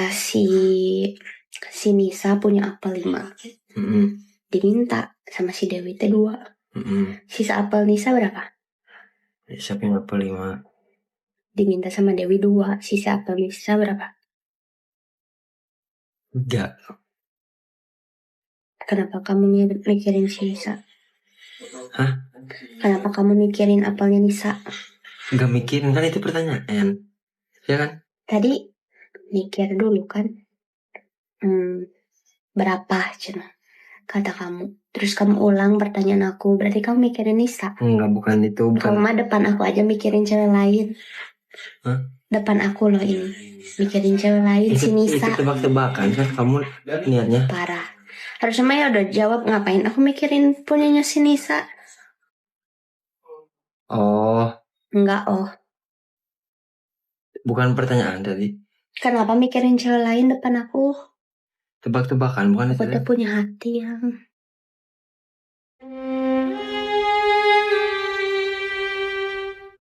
Si Nisa punya apel 5. Diminta sama si Dewi teh 2. Sisa apel Nisa berapa? Nisa punya apel 5. Diminta sama Dewi 2. Sisa apel Nisa berapa? 3. Kenapa kamu mikirin si Nisa? Hah? Kenapa kamu mikirin apelnya Nisa? Gak mikirin, kan itu pertanyaan. Ya kan? Tadi mikir dulu kan. Berapa cina kata kamu. Terus kamu ulang pertanyaan aku. Berarti kamu mikirin Nisa. Enggak, bukan itu. Kamu mah depan aku aja mikirin cewek lain. Hah? Depan aku loh ini mikirin cewek lain. Si Nisa. Itu tebak-tebakan kan kamu niatnya. Parah. Harusnya Maya udah jawab. Ngapain aku mikirin punyanya si Nisa. Oh. Enggak Bukan pertanyaan tadi. Kenapa mikirin cewek lain depan aku? Tebak-tebakan bukan itu. Aku tuh punya hati yang